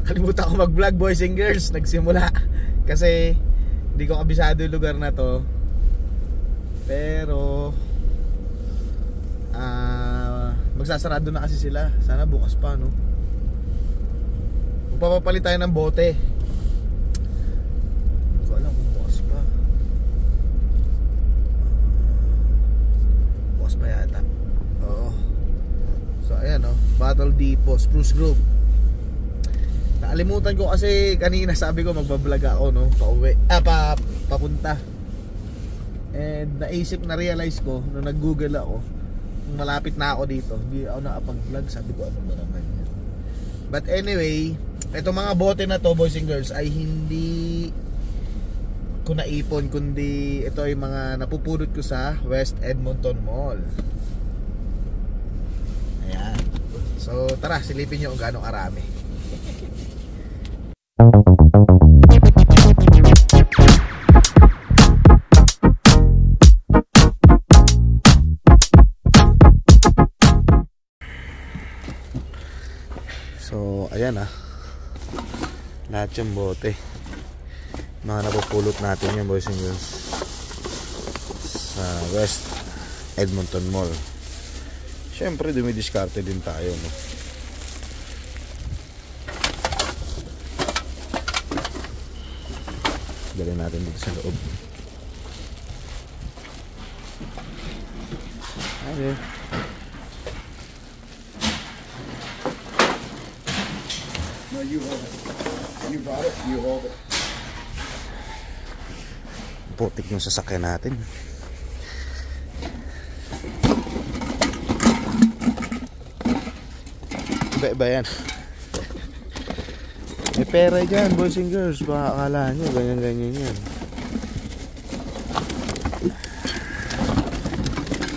Nakalimutan ko mag-vlog, boys and girls. Nagsimula kasi hindi ko kabisado yung lugar na to. Pero magsasarado na kasi sila. Sana bukas pa, no? Magpapapalit tayo ng bote. Hindi ko alam kung bukas pa. Bukas pa yata. Oo. So ayan, no? Battle Depot, Spruce Grove. Nakalimutan ko kasi kanina sabi ko magbablog ako, no? Pauwi. Papunta. And naisip, na-realize ko nung nag-google ako, kung malapit na ako dito, hindi ako nakapag-vlog. Sabi ko, ano ba naman yan? But anyway, itong mga bote na to, boys and girls, ay hindi ko naipon, kundi ito ay mga napupulot ko sa West Edmonton Mall. Ayan. So tara, silipin nyo kung gaano karami. So ayan, lahat yung bote, mga napupulot natin yan, boys and girls, sa West Edmonton Mall. Syempre dumidiskarte din tayo, no? Dali natin dito sa loob. Ayun. No, you hold it. You brought it, you hold it. Putik yung sasakyan natin. Iba-iba yan. May pera dyan, boys and girls. Baka akala nyo ganyan-ganyan yan.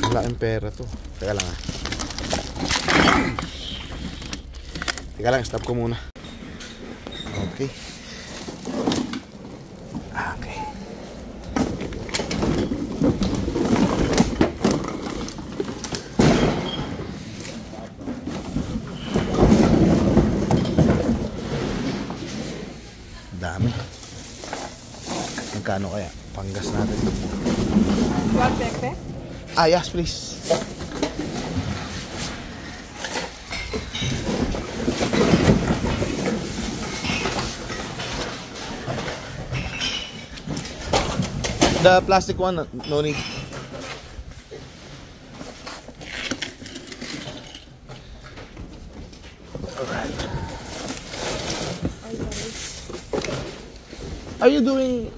Malaking pera to. Teka lang, Teka lang, stop ko muna. Okay. Okay. Dami. Magkano kaya? Panggas natin. Black pepe? Ah, yes, please. The plastic one, no need. Alright. Are you doing?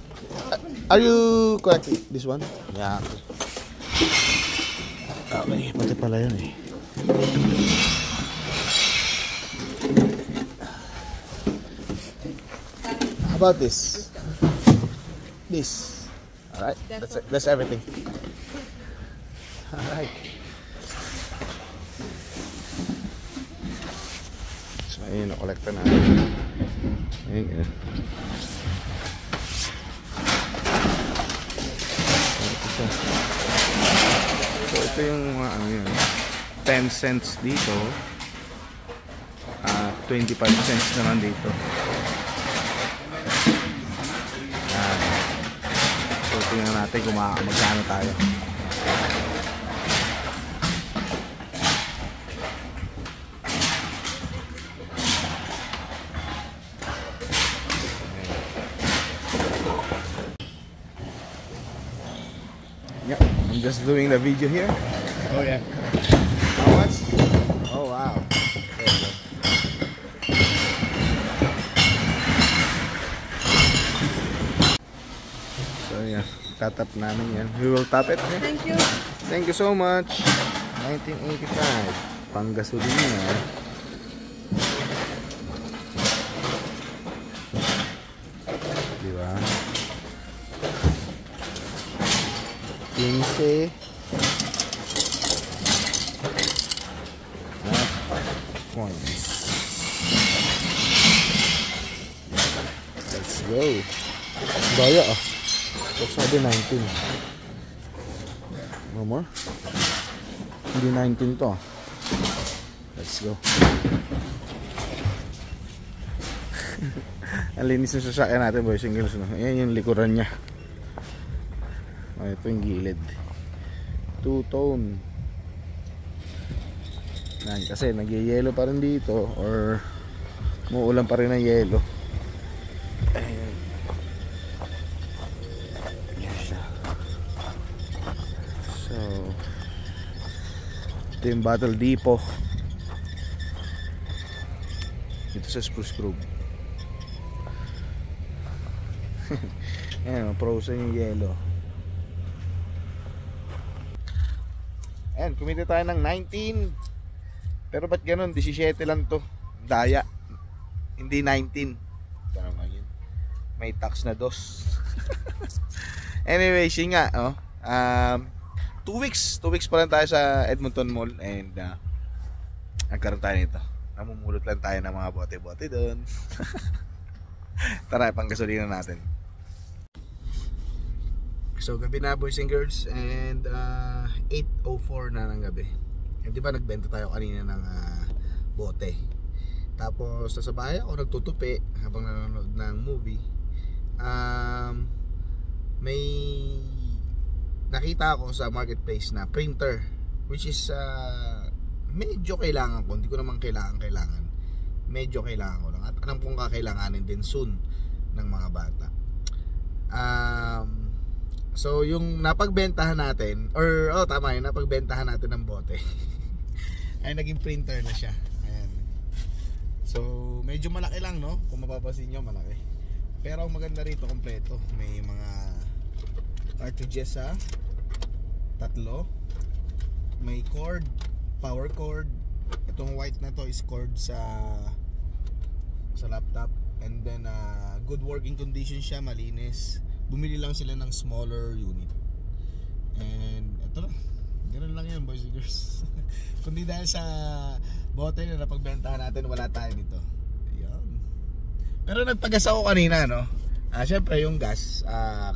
Are you collecting this one? Yeah. Okay, pati pala yun eh. How about this? This. Alright, that's everything. Alright. So, ayun, na-collect na. Ayun. So, ito yung ano yun, 10 cents dito, 25 cents naman dito. So, tingnan natin kung magkano tayo. Yeah, I'm just doing the video here. Oh yeah. How much? Oh wow. So yeah, tatap namin yan. We will tap it. Okay? Thank you. Thank you so much. 1985. Panggasolina. Diba? 15. Points. Let's go. Daya ah. So sabi 19. No more? Hindi 19 to. Let's go. Ang linis ng sasakyan natin, boys and girls, no? Ayan yung likuran niya. Ito yung gilid. Two-tone. Kasi nagyayelo pa rin dito or muulan pa rin ng yelo. Ayan. Ayan siya. So ito yung Battle Depot ito sa Spruce Grove. Ayan, frozen yung yelo. Ayan, kumita tayo ng 19. Pero ba't ganun? 17 lang to. Daya. Hindi 19. Tama yun. May tax na 2. Anyway, yun nga. 2 weeks. 2 weeks pa lang tayo sa Edmonton Mall. And nagkaroon tayo nito. Namumulot lang tayo ng mga bote-bote doon. Tara, pang gasolina natin. So, gabi na, boys and girls. And 8:04 na ng gabi. Di ba nagbenta tayo kanina ng bote. Tapos sa bahay ako nagtutupi habang nanonood ng movie. May nakita ako sa marketplace na printer, which is medyo kailangan ko. Hindi ko naman kailangan. Medyo kailangan ko lang. At alam kong kakailanganin din soon ng mga bata. So yung napagbentahan natin, or tama yun, napagbentahan natin ng bote ay naging printer na siya. Ayan. So medyo malaki lang, no? Kung mapapansin nyo, malaki. Pero ang maganda rito, kompleto. May mga cartridges 3. May cord, power cord. Itong white na to is cord sa laptop. And then good working condition siya, malinis. Bumili lang sila ng smaller unit. And ito na. Ganun lang yan, boys and girls. Kundi dahil sa bote na napagbentahan natin, wala tayo nito. Ayan. Pero nagpagas ako kanina, no? Syempre yung gas,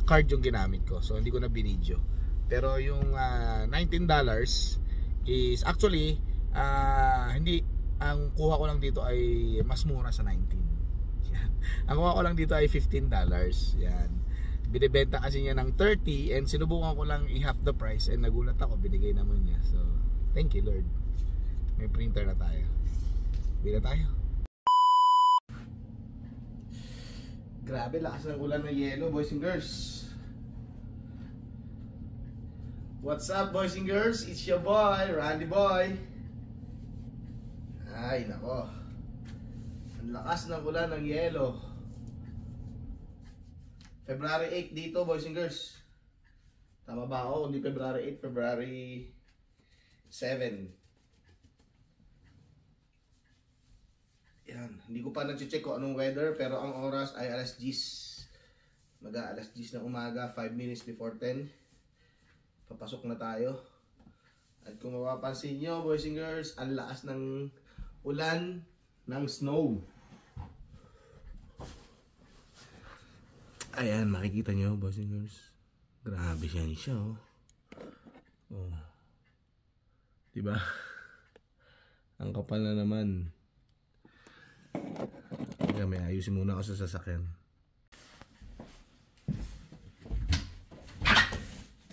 card yung ginamit ko. So hindi ko na binidyo. Pero yung $19 is actually hindi, ang kuha ko lang dito ay mas mura sa 19. Yan. Ang kuha ko lang dito ay $15. Yan. Binibenta kasi niya ng 30 and sinubukan ko lang i-half the price and nagulat ako, binigay naman niya. So, thank you Lord. May printer na tayo. Bila tayo. Grabe, lakas ng ulan ng yelo, boys and girls. What's up, boys and girls? It's your boy, Randy Boy. Ay, nako. Ang lakas ng ulan ng yelo. February 8 dito, boys and girls. Tama ba ako? Hindi February 8, February 7. Yan. Hindi ko pa nag-check kung anong weather, pero ang oras ay alas 10. Alas 10 ng umaga, 5 minutes before 10. Papasok na tayo. At kung mapapansin nyo, boys and girls, ang lakas ng ulan ng snow. Ayan, makikita nyo, boys and girls. Grabe siya, oh. Diba? Ang kapal na naman. Kaya may ayusin muna ako sa sasakyan.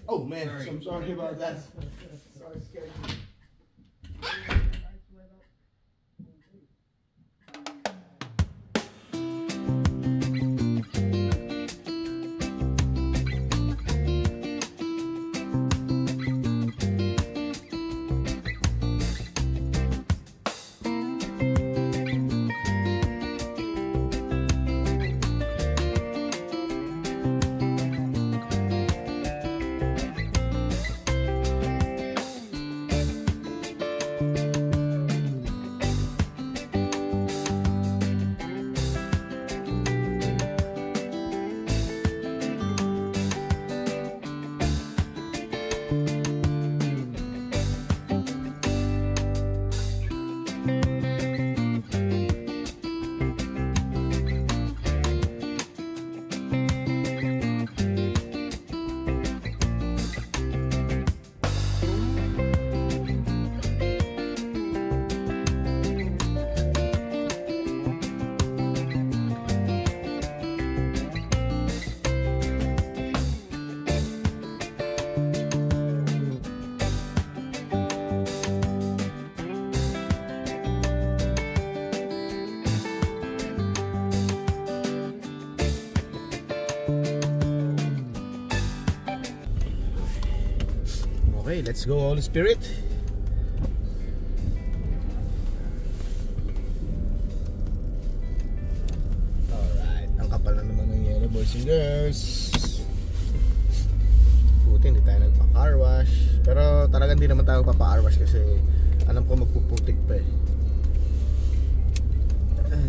Oh man, I'm sorry about that. Sorry, scared you. Okay, let's go Holy Spirit. Alright, ang kapal na naman ng yellow, boys and girls. Buti hindi tayo nagpa-car wash. Pero talagang hindi naman tayo magpa-car wash kasi alam ko magpuputik pa eh.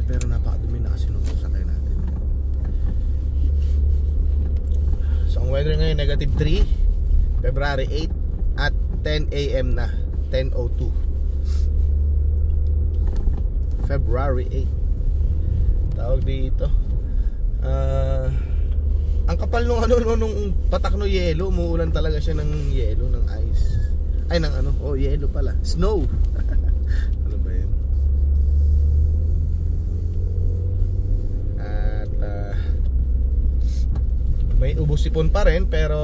Pero napakadumi na kasi nung sakay natin. So ang weather ngayon -3, February 8 at 10 AM na, 10:02. February 8. Tawag dito. Ang kapal nung nung patak no yelo, umuulan talaga siya ng yelo, ng ice. Ay ng yelo pala. Snow. Ano ba 'yan? At may ubos-sipon pa rin pero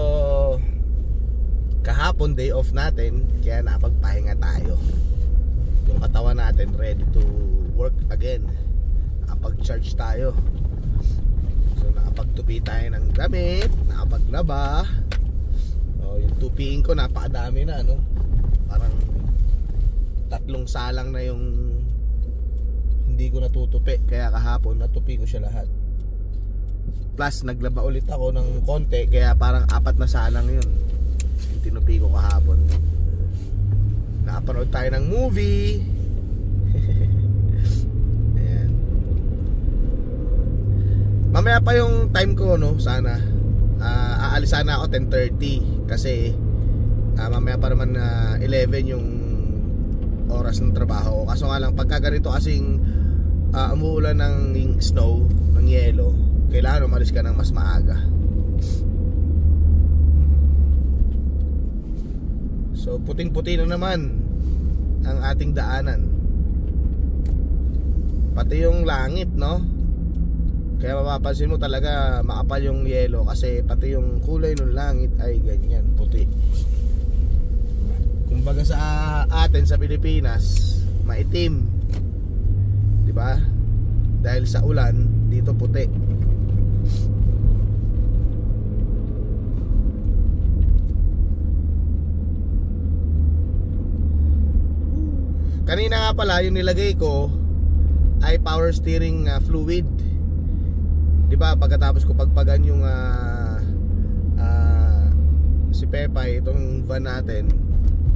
kahapon day off natin kaya nakapagpahinga tayo. Yung katawan natin ready to work again. Nakapag-charge tayo. So nakapagtupi tayo ng damit, nakapaglaba. Yung tupiin ko napakadami na parang 3 salang na yung hindi ko natutupi. Kaya kahapon natupi ko siya lahat. Plus naglaba ulit ako ng konti, kaya parang 4 na salang yun yung tinupi ko kahapon. Nakapanood tayo ng movie. Ayan. Mamaya pa yung time ko sana aalis sana ako 10:30 kasi mamaya pa naman 11 yung oras ng trabaho. Kaso nga lang pagka ganito kasing umuulan ng snow, ng yelo, kailangan umalis ka ng mas maaga. So puting-puti na naman ang ating daanan. Pati yung langit, no? Kaya mapapansin mo talaga makapal yung yelo kasi pati yung kulay ng langit ay ganyan, puti. Kumbaga sa atin sa Pilipinas, maitim. 'Di ba? Dahil sa ulan, dito puti. Kanina nga pala yung nilagay ko ay power steering fluid. 'Di ba? Pagkatapos ko pagpagan yung si Pepay, itong van natin,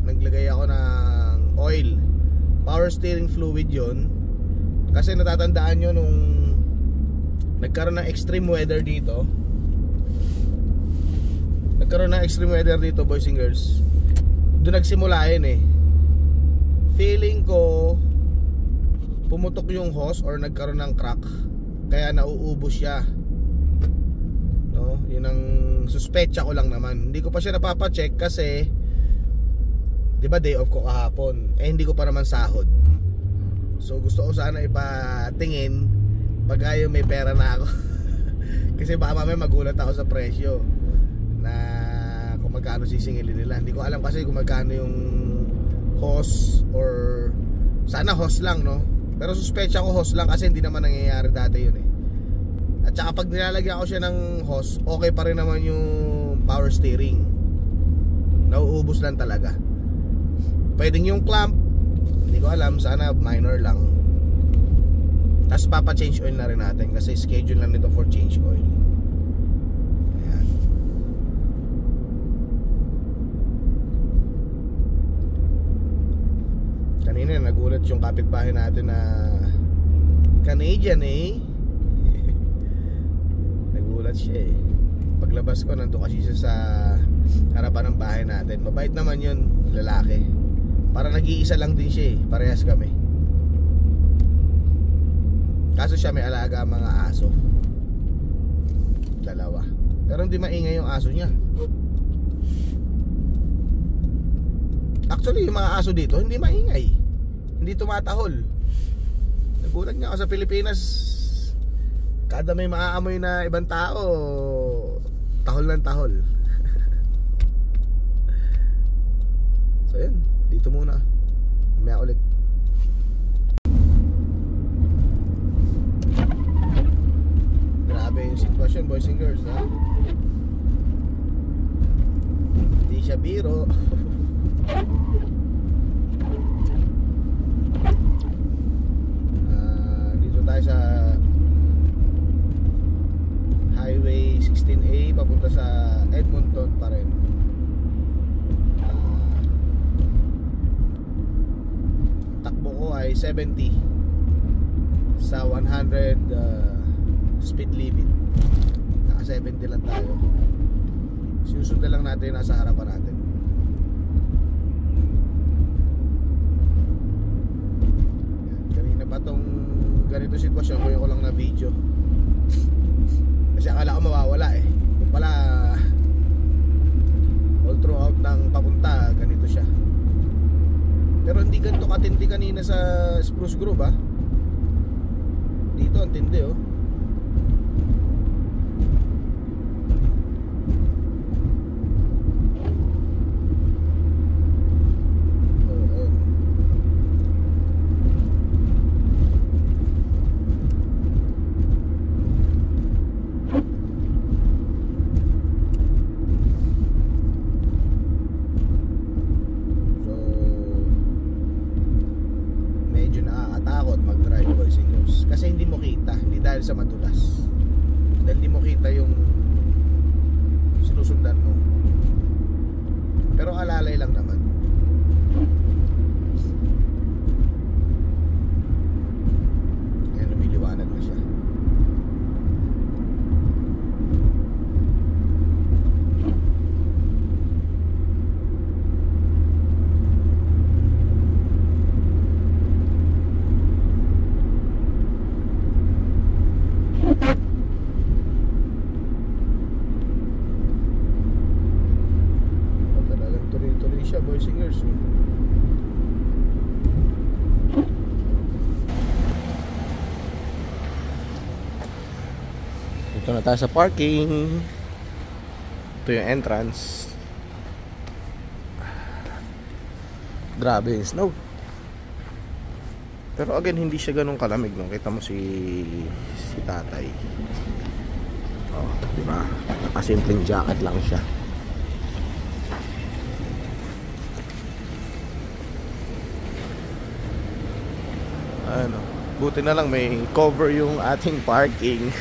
naglagay ako ng oil. Power steering fluid 'yon. Kasi natatandaan nyo nung nagkaroon ng extreme weather dito. Boys and girls. Doon nagsimula yun eh. Feeling ko pumutok yung hose or nagkaroon ng crack, kaya nauubos siya. No, yun ang suspecha ko lang naman. Hindi ko pa siya napapacheck kasi 'di ba day off ko kahapon. Hindi ko pa naman sahod. So gusto ko sana ipatingin pag may pera na ako. Kasi baka mamaya magulat ako sa presyo na kung magkano sisingilin nila. Hindi ko alam kasi kung magkano yung hose, or sana hose lang, no? Pero suspecha ko hose lang kasi hindi naman nangyayari dati yun eh. At saka pag nilalagyan ko siya ng hose, okay pa rin naman yung power steering. Nauubos lang talaga. Pwedeng yung clamp, hindi ko alam, sana minor lang. Tapos papa-change oil na rin natin kasi schedule lang nito for change oil. Ayan. Kanina nagulat yung kapitbahay natin na Canadian eh. Nagulat siya eh. Paglabas ko, nandun kasi siya sa harapan ng bahay natin. Mabait naman yun, lalaki. Para nag-iisa lang din siya eh. Parehas kami. Kaso siya may alaga mga aso. 2. Pero hindi maingay yung aso niya. Actually yung mga aso dito hindi maingay, hindi tumatahol. Nagulat nga ako sa Pilipinas, kada may maaamoy na ibang tao, tahol ng tahol. So yun, dito muna. Mamaya ulit. Grabe yung sitwasyon, boys and girls, ha? Hindi siya biro. 70 sa 100 speed limit. Naka 70 lang tayo. Sinusundan lang natin yung nasa harapan natin. Kanina pa tong ganito sitwasyon, kuya ko lang na video. Kasi akala ko mawawala eh. Yung pala all throughout ng papunta ganito siya. Pero hindi ganito katindi kanina sa Spruce Grove ah. Dito ang tindi oh. Kasi hindi mo kita, hindi dahil sa madulas. Dahil hindi mo kita yung sinusundan mo. Pero alalay lang naman. Ngayon lumiliwanag na siya. Siya boy singers. Dito na tayo sa parking. Ito yung entrance. Grabe yung snow. Pero again hindi siya ganun kalamig no. Kita mo si tatay. Oh, di ba? Nakasimpleng jacket lang siya. Ano, buti na lang may cover yung ating parking.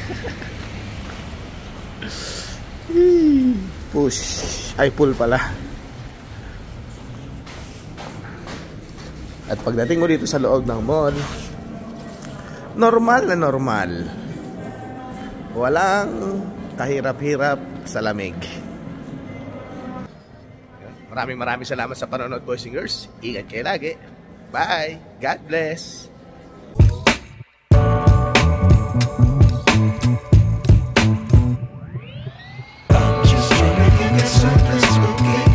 Push, ay pull pala. At pagdating mo dito sa loob ng mall, normal na normal. Walang kahirap-hirap sa lamig. Maraming salamat sa panonood, boys and girls. Ingat kayo lagi. Bye. God bless. Just trying to get something to get